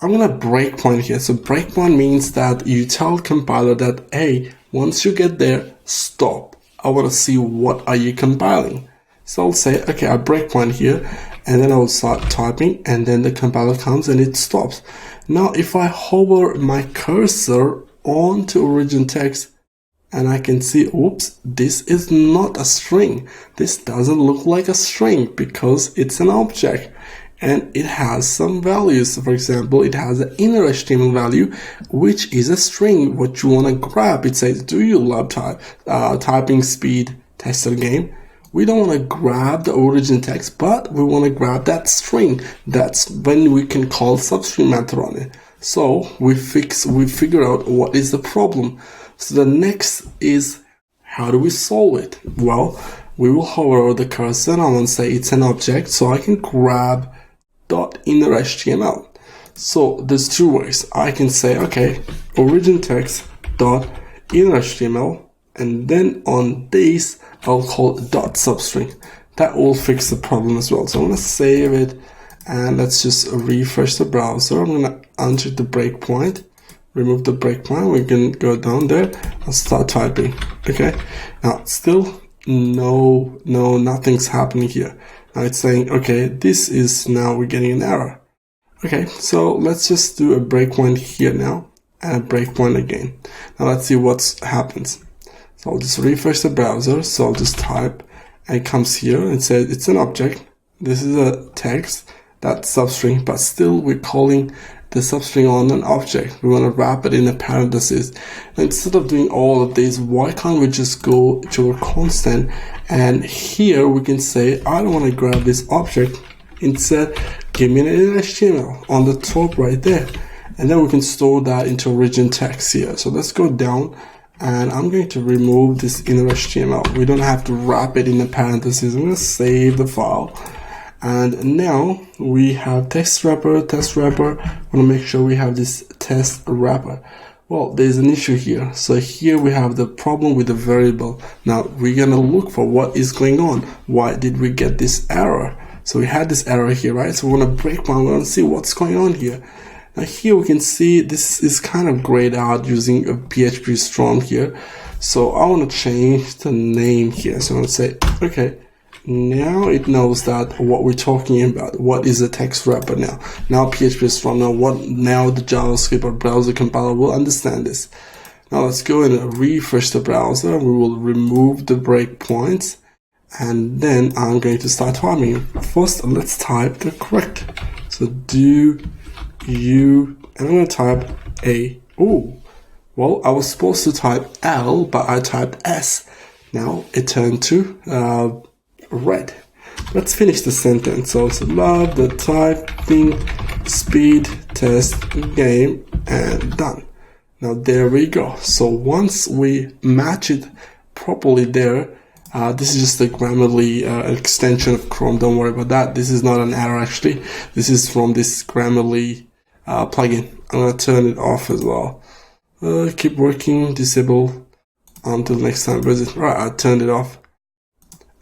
I'm going to breakpoint here. So breakpoint means that you tell compiler that, hey, once you get there, stop. I want to see what are you compiling. So I'll say, okay, I breakpoint here, and then I'll start typing, and then the compiler comes and it stops. Now, if I hover my cursor onto origin text, and I can see, oops, this is not a string. This doesn't look like a string because it's an object, and it has some values. So for example, it has an inner HTML value, which is a string. What you want to grab, it says, do you love typing speed tester game? We don't want to grab the origin text, but we want to grab that string. That's when we can call Substring Method on it. So we figure out what is the problem. So the next is, how do we solve it? Well, we will hover over the cursor, and I want to say it's an object, so I can grab .inner HTML. So there's two ways. I can say, okay, origin text .inner HTML, and then on this, I'll call it .substring. That will fix the problem as well. So I'm going to save it, and let's just refresh the browser. I'm going to enter the breakpoint, remove the breakpoint. We can go down there and start typing. Okay. Now still nothing's happening here. Now it's saying, okay, this is now we're getting an error. Okay, so let's just do a breakpoint here now and a breakpoint again. Now let's see what happens. So I'll just refresh the browser. So I'll just type, and it comes here and says it's an object. This is a text, that's substring, but still we're calling the substring on an object. We want to wrap it in a parenthesis. And instead of doing all of this, why can't we just go to a constant, and here we can say, I don't want to grab this object. Instead, give me an HTML on the top right there. And then we can store that into origin text here. So let's go down, and I'm going to remove this inner HTML. We don't have to wrap it in a parenthesis. I'm going to save the file. And now we have test wrapper. I want to make sure we have this test wrapper. Well, there's an issue here. So here we have the problem with the variable. Now we're going to look for what is going on. Why did we get this error? So we had this error here, right? So we want to break one. We want to see what's going on here. Now here we can see this is kind of grayed out using a PHP Storm here. So I want to change the name here. So I'm going to say, okay, now it knows that what we're talking about. What is a text wrapper now? Now PHP Storm. Now the JavaScript or browser compiler will understand this. Now let's go and refresh the browser. We will remove the breakpoints. And then I'm going to start typing. First, let's type the correct. So do you, and I'm going to type A. Oh, well, I was supposed to type L, but I typed S. Now it turned to red. Let's finish the sentence. So love the typing speed test game, and done. Now there we go. So once we match it properly there, this is just a Grammarly extension of Chrome. Don't worry about that. This is not an error actually. This is from this Grammarly plugin. I'm going to turn it off as well. Keep working, disable until next time. Right, I turned it off.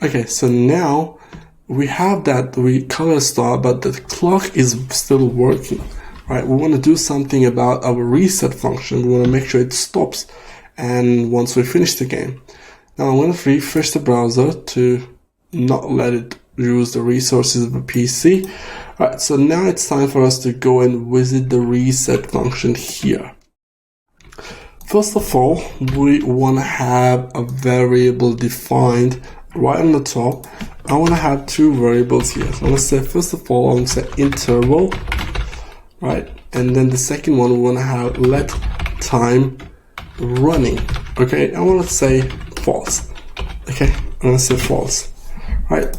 Okay, so now we have that we color star, but the clock is still working. Right, we want to do something about our reset function. We want to make sure it stops, and once we finish the game. Now I'm going to refresh the browser to not let it use the resources of a PC. Alright, so now it's time for us to go and visit the reset function here. First of all, we want to have a variable defined right on the top. I want to have two variables here. So I'm going to say, first of all, I'm going to say interval, right? And then the second one, we want to have let time running. Okay, I want to say false. Okay, I'm going to say false. Right,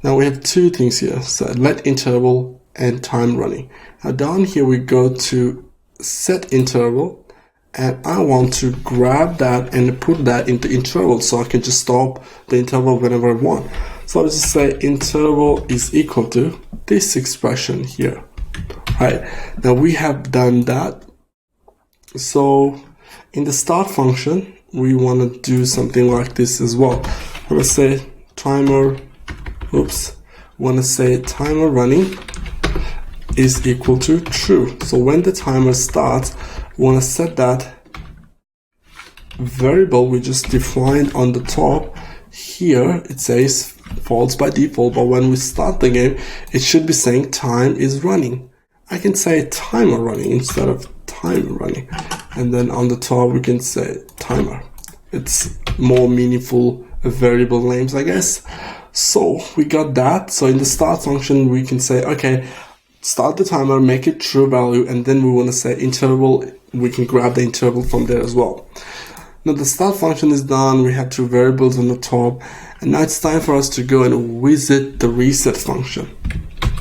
now we have two things here. So let interval and time running. Now down here we go to set interval, and I want to grab that and put that into interval so I can just stop the interval whenever I want. So I'll just say interval is equal to this expression here. Right, now we have done that. So in the start function, we want to do something like this as well. I'm going to say timer, want to say timer running is equal to true. So when the timer starts, we want to set that variable we just defined on the top. Here it says false by default, but when we start the game, it should be saying time is running. I can say timer running instead of time running. And then on the top, we can say timer. It's more meaningful variable names, I guess. So we got that. So in the start function, we can say, okay, start the timer, make it true value, and then we want to say interval. We can grab the interval from there as well. Now the start function is done. We have two variables on the top, and now it's time for us to go and visit the reset function.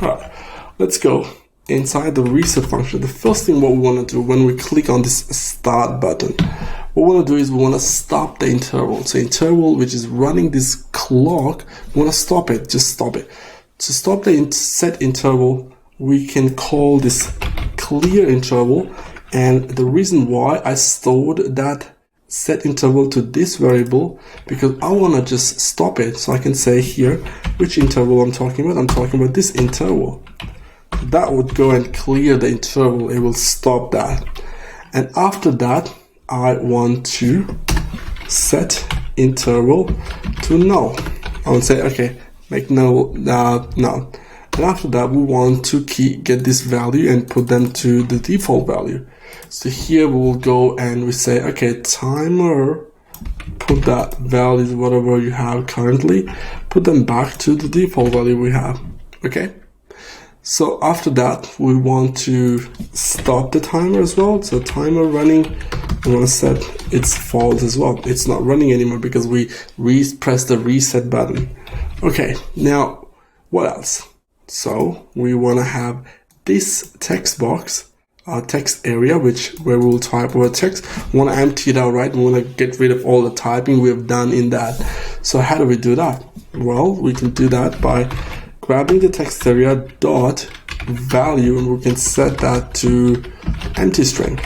All right, let's go. Inside the reset function, the first thing what we want to do when we click on this start button, what we want to do is we want to stop the interval. So interval, which is running this clock, we want to stop it, just stop it. To stop the set interval, we can call this clear interval, and the reason why I stored that set interval to this variable, because I want to just stop it. So I can say here which interval I'm talking about. I'm talking about this interval. That would go and clear the interval. It will stop that. And after that, I want to set interval to null. I would say, okay, make null. And after that, we want to get this value and put them to the default value. So here we'll go and we say, okay, timer, put that value, whatever you have currently, put them back to the default value we have. Okay. So after that, we want to stop the timer as well. So timer running, we want to set its false as well. It's not running anymore because we press the reset button. Okay, now what else? So we want to have this text box, text area, where we'll type our text. We want to empty it out, right? We want to get rid of all the typing we have done in that. So how do we do that? Well, we can do that by grabbing the text area dot value, and we can set that to empty string.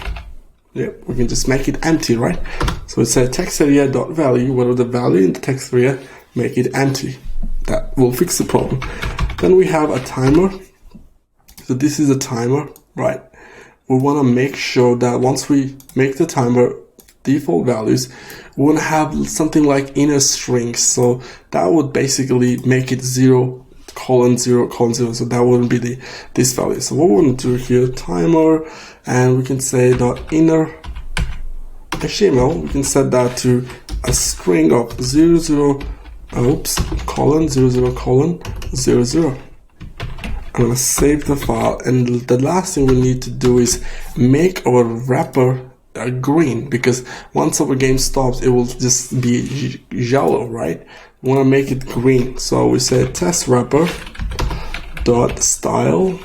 Yeah, we can just make it empty, right? So it says text area dot value, whatever the value in the text area, make it empty. That will fix the problem. Then we have a timer. So this is a timer, right? We want to make sure that once we make the timer default values, we want to have something like inner strings. So that would basically make it 0:0:0. So that wouldn't be this value. So what we want to do here, timer, and we can say .inner HTML. We can set that to a string of 00:00:00. I'm gonna save the file, and the last thing we need to do is make our wrapper green, because once our game stops, it will just be yellow, right? We want to make it green, so we say test wrapper dot style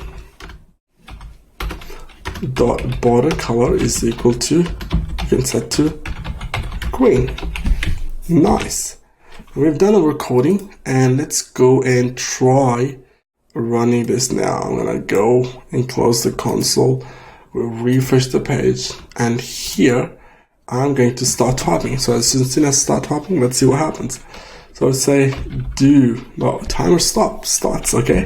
dot border color is equal to, you can set to green. Nice. We've done our coding, and let's go and try running this now. I'm gonna go and close the console. We'll refresh the page, and here I'm going to start typing. So as soon as I start typing, let's see what happens. So I say timer starts, okay?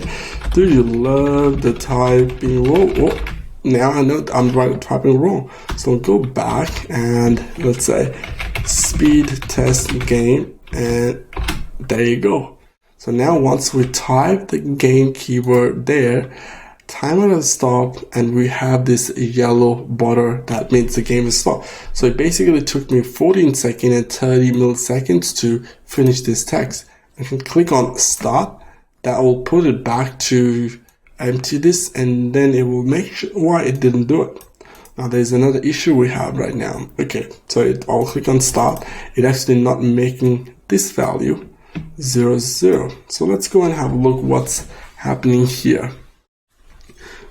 Do you love the typing wrong? Oh, now I know I'm typing wrong. So I'll go back and let's say speed test game, and there you go. So now once we type the game keyword there, timer has stopped, and we have this yellow border that means the game is stopped. So it basically took me 14 seconds and 30 milliseconds to finish this text. I can click on start. That will put it back to empty this, and then it will make sure why it didn't do it. Now there's another issue we have right now. Okay, so I'll click on start. It actually not making this value 00. So let's go and have a look what's happening here.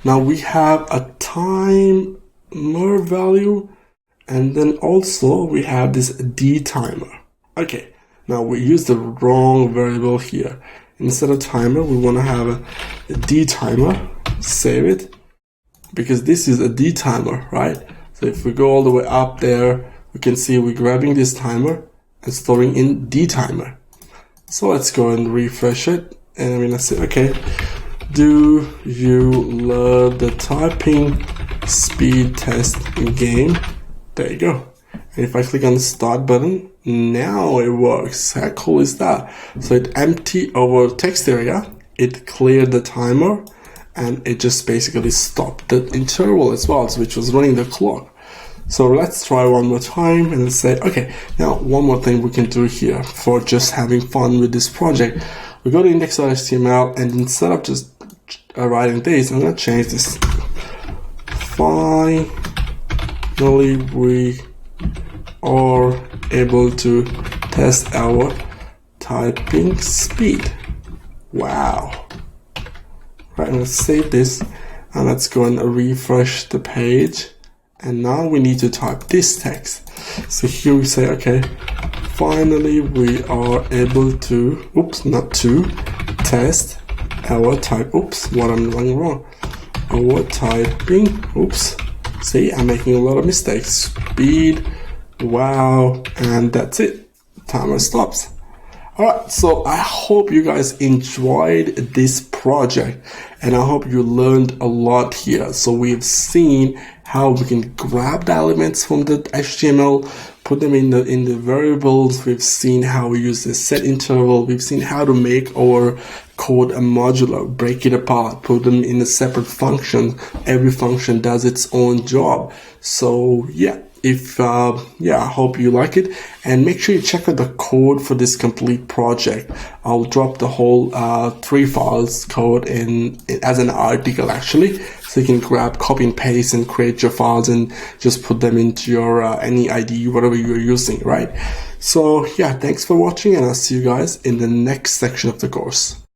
Now we have a timer value, and then also we have this D timer. Okay, now we use the wrong variable here. Instead of timer, we want to have a D timer. Save it, because this is a D timer, right? So if we go all the way up there, we can see we're grabbing this timer and storing in D timer. So let's go and refresh it, and I'm gonna say, okay, do you love the typing speed test game? There you go. And if I click on the start button, now it works. How cool is that? So it emptied our text area, it cleared the timer, and it just basically stopped the interval as well, which was running the clock. So let's try one more time and let's say, okay, now one more thing we can do here for just having fun with this project. We go to index.html, and instead of just writing this, I'm going to change this. Finally, we are able to test our typing speed. Wow. Right, let's save this, and let's go and refresh the page. And now we need to type this text. So here we say, okay, finally we are able to, test our type, what I'm doing wrong. Our typing, see, I'm making a lot of mistakes. Speed, wow, and that's it. Timer stops. Alright, so I hope you guys enjoyed this project, and I hope you learned a lot here. So we've seen how we can grab the elements from the HTML, put them in the variables. We've seen how we use the set interval. We've seen how to make our code a modular, break it apart, put them in a separate function. Every function does its own job. So yeah, I hope you like it, and make sure you check out the code for this complete project. I'll drop the whole 3 files code in as an article actually, so you can grab, copy and paste and create your files and just put them into your any IDE, whatever you're using, right? So yeah, thanks for watching, and I'll see you guys in the next section of the course.